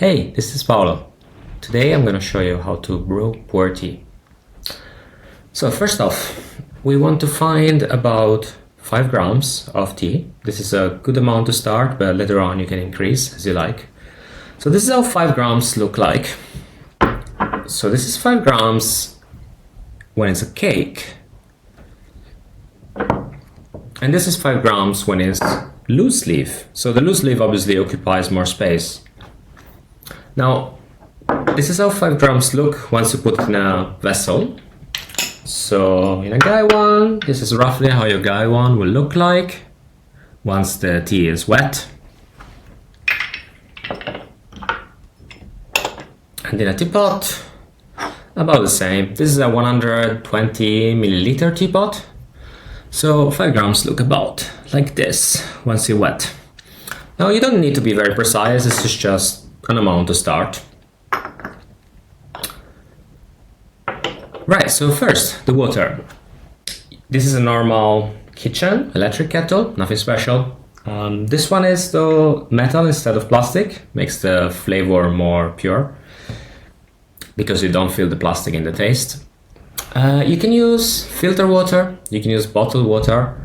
Hey, this is Paolo. Today I'm going to show you how to brew pu'er tea. So first off, we want to find about 5 grams of tea. This is a good amount to start, but later on you can increase as you like. So this is how 5 grams look like. So this is 5 grams when it's a cake. And this is 5 grams when it's loose leaf. So the loose leaf obviously occupies more space. Now, this is how 5 grams look once you put it in a vessel. So in a gaiwan, this is roughly how your gaiwan will look like once the tea is wet. And in a teapot, about the same. This is a 120 milliliter teapot. So 5 grams look about like this once you wet. Now you don't need to be very precise, this is just an amount to start. Right, so first, the water. This is a normal kitchen electric kettle, nothing special. This one is though metal instead of plastic, makes the flavor more pure because you don't feel the plastic in the taste. You can use filter water, you can use bottled water,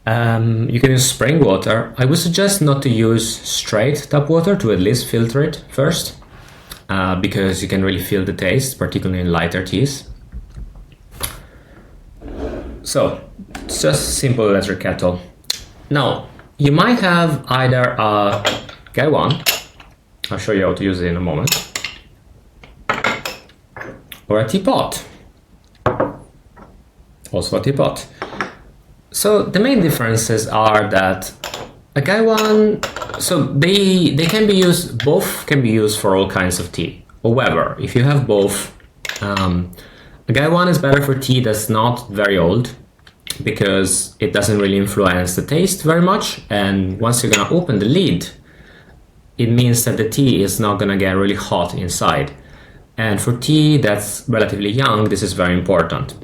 you can use spring water. I would suggest not to use straight tap water, to at least filter it first, because you can really feel the taste, particularly in lighter teas. So, it's just a simple electric kettle. Now, you might have either a gaiwan, I'll show you how to use it in a moment, or a teapot. Also a teapot. So the main differences are that a gaiwan, so they can be used, both can be used for all kinds of tea. However, if you have both, a gaiwan is better for tea that's not very old because it doesn't really influence the taste very much, and once you're gonna open the lid, it means that the tea is not gonna get really hot inside. And for tea that's relatively young, this is very important.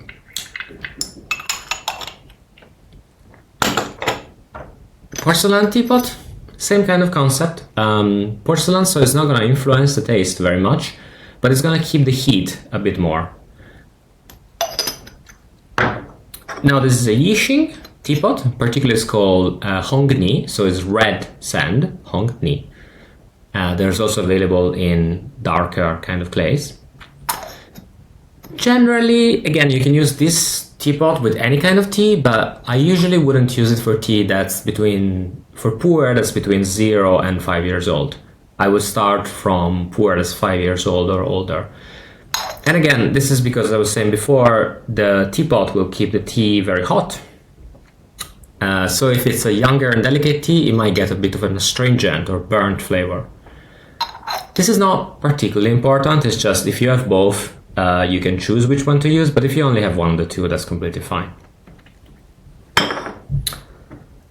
Porcelain teapot, same kind of concept. Porcelain, so it's not going to influence the taste very much, but it's going to keep the heat a bit more. Now this is a Yixing teapot, particularly it's called Hongni, so it's red sand, Hongni. There's also available in darker kind of clays. Generally, again, you can use this teapot with any kind of tea, but I usually wouldn't use it for tea that's for pu'er that's between 0 and 5 years old. I would start from pu'er that's 5 years old or older. And again, this is because I was saying before, the teapot will keep the tea very hot. So if it's a younger and delicate tea, it might get a bit of an astringent or burnt flavor. This is not particularly important, it's just if you have both, you can choose which one to use, but if you only have one of the two, that's completely fine.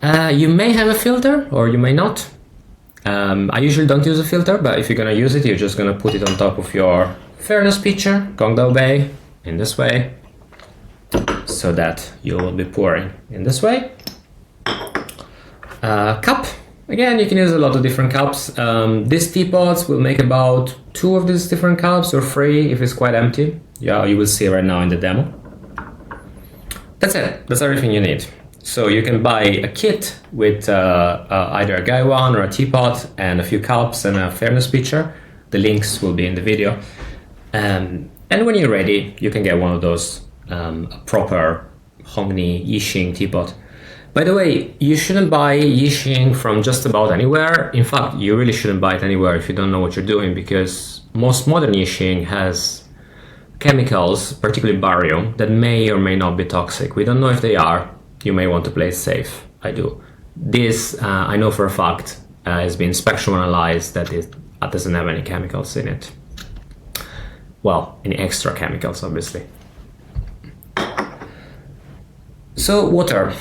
You may have a filter, or you may not. I usually don't use a filter, but if you're gonna use it, you're just gonna put it on top of your fairness pitcher, Gongdao Bei, in this way, so that you will be pouring in this way. Cup. Again, you can use a lot of different cups. These teapots will make about 2 of these different cups, or 3 if it's quite empty. Yeah, you will see right now in the demo. That's it. That's everything you need. So you can buy a kit with either a gaiwan or a teapot and a few cups and a fairness pitcher. The links will be in the video. And when you're ready, you can get one of those proper Hongni Yixing teapot. By the way, you shouldn't buy Yixing from just about anywhere. In fact, you really shouldn't buy it anywhere if you don't know what you're doing, because most modern Yixing has chemicals, particularly barium, that may or may not be toxic. We don't know if they are. You may want to play it safe. I do. This, I know for a fact, has been spectrum analyzed that it doesn't have any chemicals in it. Well, any extra chemicals, obviously. So, water.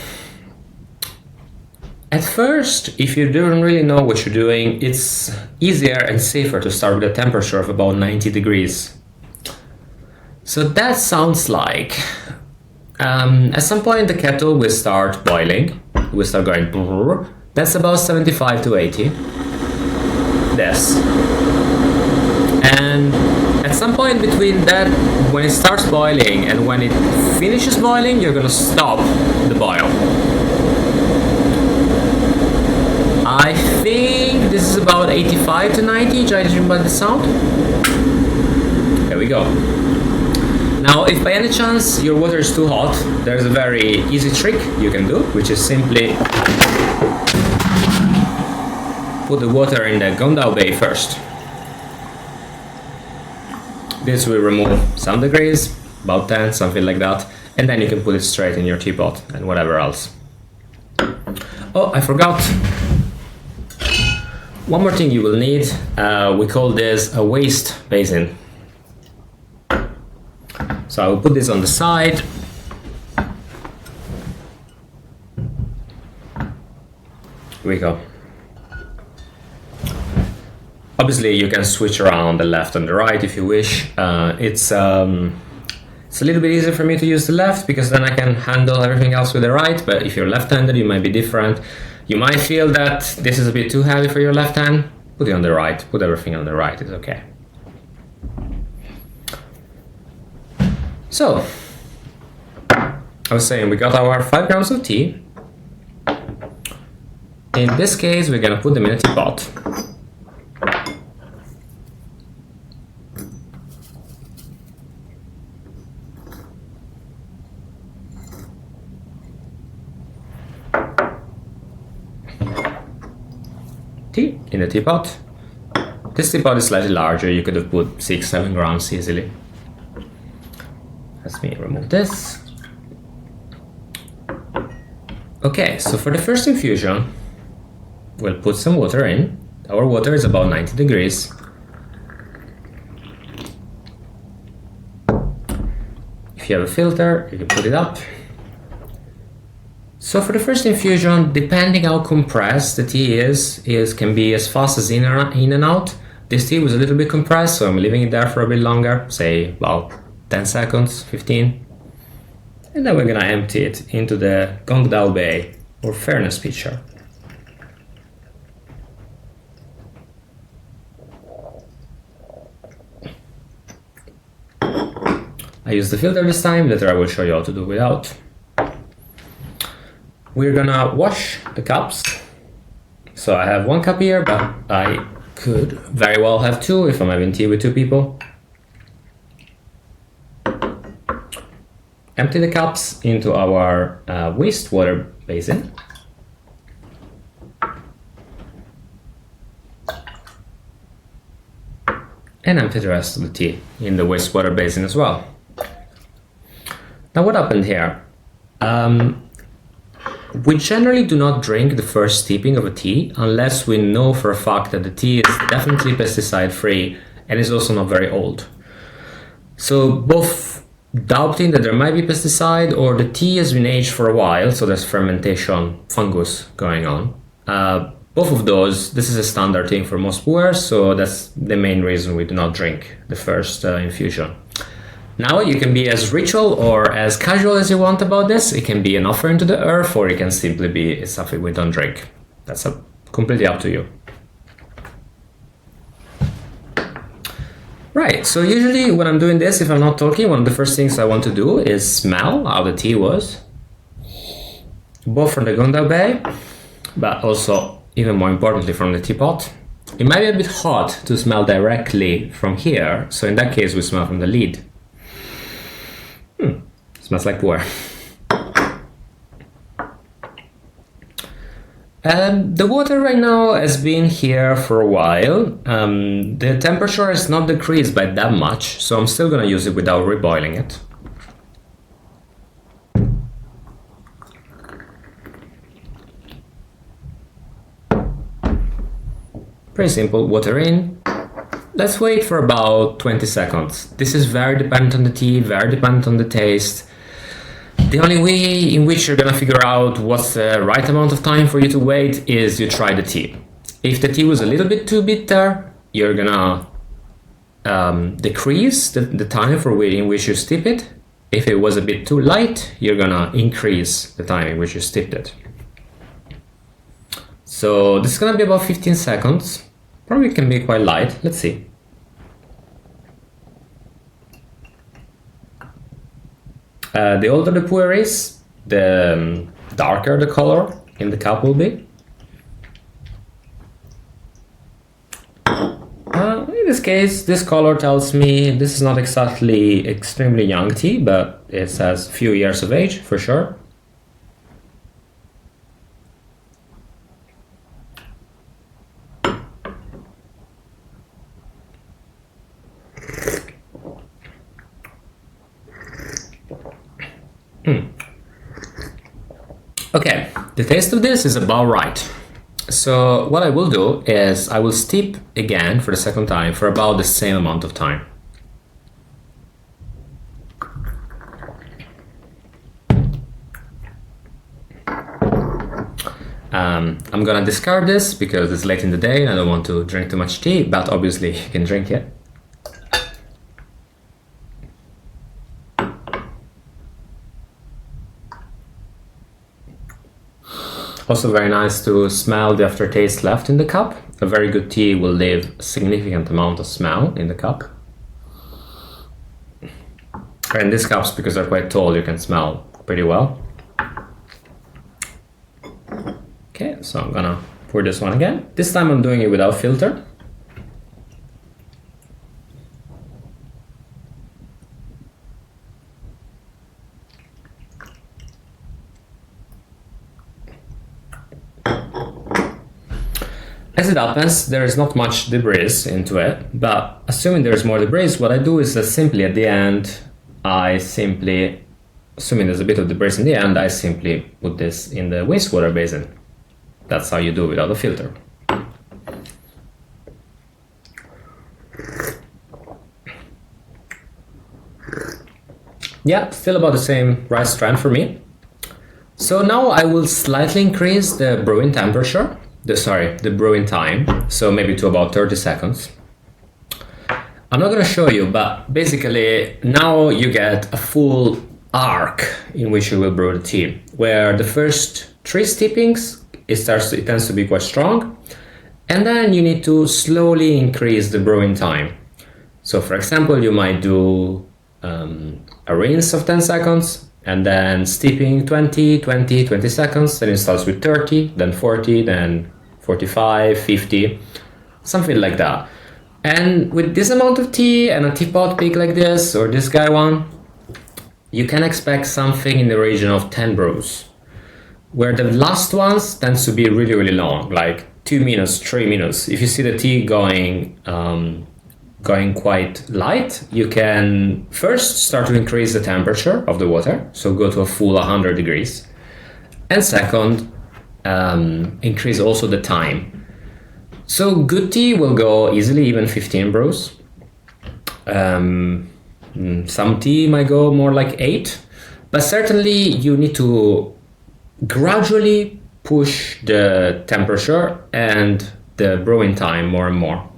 At first, if you don't really know what you're doing, it's easier and safer to start with a temperature of about 90 degrees. So that sounds like at some point the kettle will start boiling, will start going brrr. That's about 75 to 80. This. And at some point between that, when it starts boiling and when it finishes boiling, you're gonna stop the boil. I think this is about 85 to 90, judging by the sound. There we go. Now, if by any chance your water is too hot, there's a very easy trick you can do, which is simply put the water in the Gongdao Bay first. This will remove some degrees, about 10, something like that, and then you can put it straight in your teapot and whatever else. Oh, I forgot. One more thing you will need, we call this a waste basin. So I will put this on the side. Here we go. Obviously, you can switch around the left and the right if you wish. It's a little bit easier for me to use the left because then I can handle everything else with the right. But if you're left-handed, you might be different. You might feel that this is a bit too heavy for your left hand. Put it on the right. Put everything on the right. It's okay. So, I was saying we got our 5 grams of tea. In this case, we're gonna put them in a teapot. Tea in the teapot. This teapot is slightly larger. You could have put 6-7 grams easily. Let me remove this. Okay, so for the first infusion, we'll put some water in. Our water is about 90 degrees. If you have a filter, you can put it up. So for the first infusion, depending how compressed the tea is can be as fast as in and out. This tea was a little bit compressed, so I'm leaving it there for a bit longer, say about 10 seconds, 15. And then we're gonna empty it into the Gongdao Bay or fairness pitcher. I use the filter this time, later I will show you how to do without. We're gonna wash the cups. So I have 1 cup here, but I could very well have 2 if I'm having tea with 2 people. Empty the cups into our wastewater basin. And empty the rest of the tea in the wastewater basin as well. Now what happened here? We generally do not drink the first steeping of a tea unless we know for a fact that the tea is definitely pesticide free and is also not very old. So both doubting that there might be pesticide or the tea has been aged for a while, so there's fermentation fungus going on. Both of those, this is a standard thing for most pu'ers, so that's the main reason we do not drink the first infusion. Now you can be as ritual or as casual as you want about this. It can be an offering to the earth, or it can simply be something we don't drink. That's completely up to you. Right, so usually when I'm doing this, if I'm not talking, one of the first things I want to do is smell how the tea was. Both from the Gongdao Bay, but also, even more importantly, from the teapot. It might be a bit hot to smell directly from here, so in that case we smell from the lid. Smells like pu'er. The water right now has been here for a while. The temperature has not decreased by that much, so I'm still gonna use it without reboiling it. Pretty simple, water in. Let's wait for about 20 seconds. This is very dependent on the tea, very dependent on the taste. The only way in which you're gonna figure out what's the right amount of time for you to wait is you try the tea. If the tea was a little bit too bitter, you're gonna decrease the time in which you steep it. If it was a bit too light, you're gonna increase the time in which you steeped it. So this is gonna be about 15 seconds. Probably can be quite light. Let's see. The older the pu'er is, the darker the color in the cup will be. In this case, this color tells me this is not exactly extremely young tea, but it says few years of age for sure. Okay, the taste of this is about right. So what I will do is I will steep again for the second time for about the same amount of time. I'm gonna discard this because it's late in the day and I don't want to drink too much tea, but obviously you can drink it. Also very nice to smell the aftertaste left in the cup. A very good tea will leave a significant amount of smell in the cup. And these cups, because they're quite tall, you can smell pretty well. Okay, so I'm gonna pour this one again. This time I'm doing it without filter. As it happens, there is not much debris into it, but assuming there's more debris, what I do is that simply at the end, assuming there's a bit of debris in the end, I simply put this in the wastewater basin. That's how you do it without a filter. Yeah, still about the same right strength for me. So now I will slightly increase the brewing temperature. The brewing time, so maybe to about 30 seconds. I'm not going to show you, but basically now you get a full arc in which you will brew the tea, where the first 3 steepings, it tends to be quite strong, and then you need to slowly increase the brewing time. So for example, you might do a rinse of 10 seconds, and then steeping 20 seconds, then it starts with 30, then 40, then 45, 50, something like that. And with this amount of tea and a teapot big like this, or this guy one, you can expect something in the region of 10 brews, where the last ones tends to be really, really long, like 2 minutes, 3 minutes. If you see the tea going quite light, you can first start to increase the temperature of the water, so go to a full 100 degrees. And second, increase also the time. So good tea will go easily even 15 brews. Some tea might go more like 8, but certainly you need to gradually push the temperature and the brewing time more and more.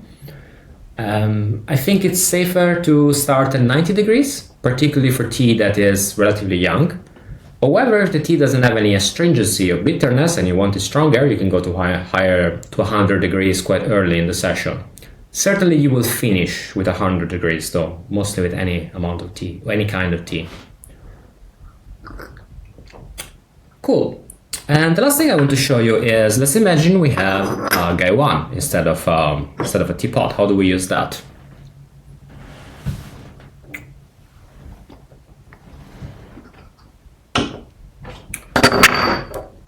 I think it's safer to start at 90 degrees, particularly for tea that is relatively young. However, if the tea doesn't have any astringency or bitterness and you want it stronger, you can go to higher to 100 degrees quite early in the session. Certainly you will finish with 100 degrees though, mostly with any amount of tea, any kind of tea. Cool. And the last thing I want to show you is, let's imagine we have a gaiwan instead of a teapot. How do we use that?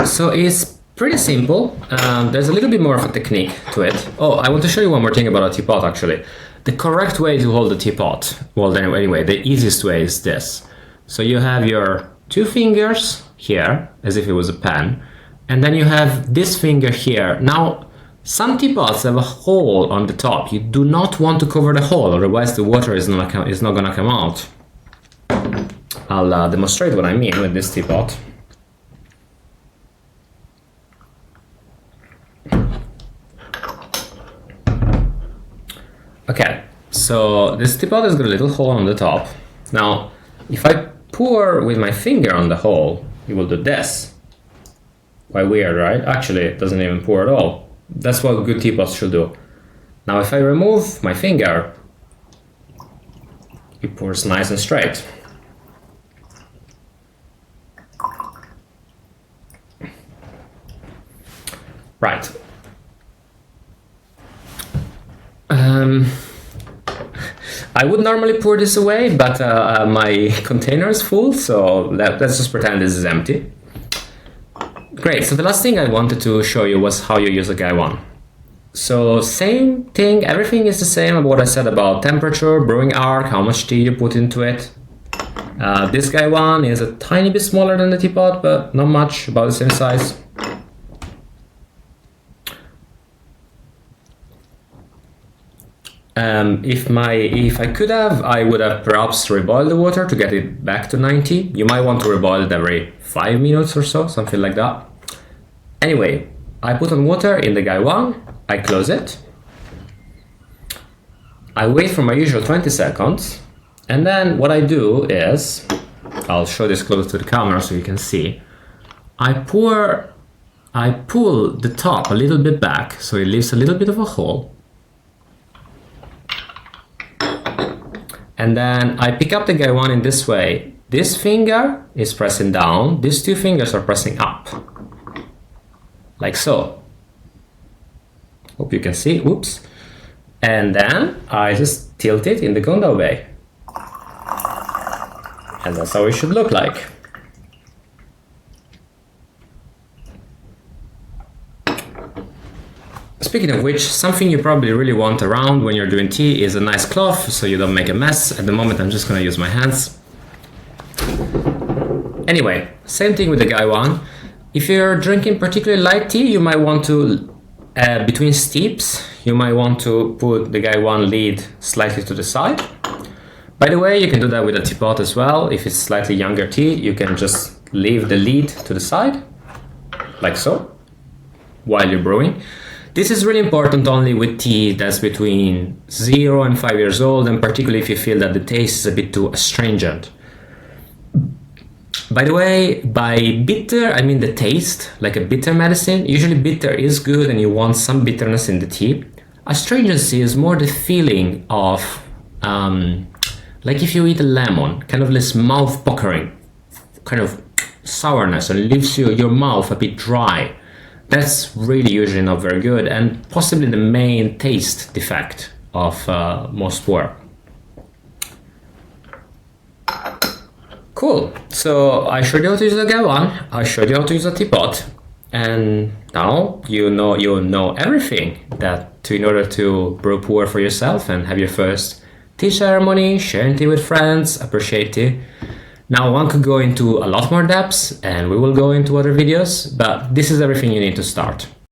So it's pretty simple. There's a little bit more of a technique to it. Oh, I want to show you one more thing about a teapot actually. The correct way to hold the teapot, well anyway, the easiest way is this. So you have your 2 fingers here, as if it was a pen, and then you have this finger here. Now, some teapots have a hole on the top. You do not want to cover the hole, otherwise the water is not gonna come out. I'll demonstrate what I mean with this teapot. Okay, so this teapot has got a little hole on the top. Now, if I pour with my finger on the hole, it will do this. Quite weird, right? Actually, it doesn't even pour at all. That's what good teapots should do. Now, if I remove my finger, it pours nice and straight. Right. I would normally pour this away, but my container is full, so let's just pretend this is empty. Great, so the last thing I wanted to show you was how you use a Guy 1. So same thing, everything is the same about what I said about temperature, brewing arc, how much tea you put into it. This Guy 1 is a tiny bit smaller than the teapot, but not much, about the same size. If I could have, I would have perhaps reboiled the water to get it back to 90. You might want to reboil it every 5 minutes or so, something like that. Anyway, I put on water in the Guy 1, I close it, I wait for my usual 20 seconds, and then what I do is, I'll show this close to the camera so you can see, I pull the top a little bit back so it leaves a little bit of a hole. And then I pick up the Guy 1 in this way. This finger is pressing down, these two fingers are pressing up. Like so. Hope you can see, oops. And then I just tilt it in the Gondal way. And that's how it should look like. Speaking of which, something you probably really want around when you're doing tea is a nice cloth so you don't make a mess. At the moment I'm just gonna use my hands. Anyway, same thing with the Guy 1. If you're drinking particularly light tea, you might want to, between steeps, you might want to put the Guy 1 lid slightly to the side. By the way, you can do that with a teapot as well. If it's slightly younger tea, you can just leave the lid to the side, like so, while you're brewing. This is really important only with tea that's between 0 and 5 years old, and particularly if you feel that the taste is a bit too astringent. By the way, by bitter, I mean the taste, like a bitter medicine. Usually bitter is good and you want some bitterness in the tea. Astringency is more the feeling of, like if you eat a lemon, kind of this mouth puckering, kind of sourness, and leaves your mouth a bit dry. That's really usually not very good, and possibly the main taste defect of most pu'er. Cool, so I showed you how to use a Guy 1, I showed you how to use a teapot, and now you know everything in order to brew pu'er for yourself and have your first tea ceremony, sharing tea with friends, appreciate tea. Now one could go into a lot more depths and we will go into other videos, but this is everything you need to start.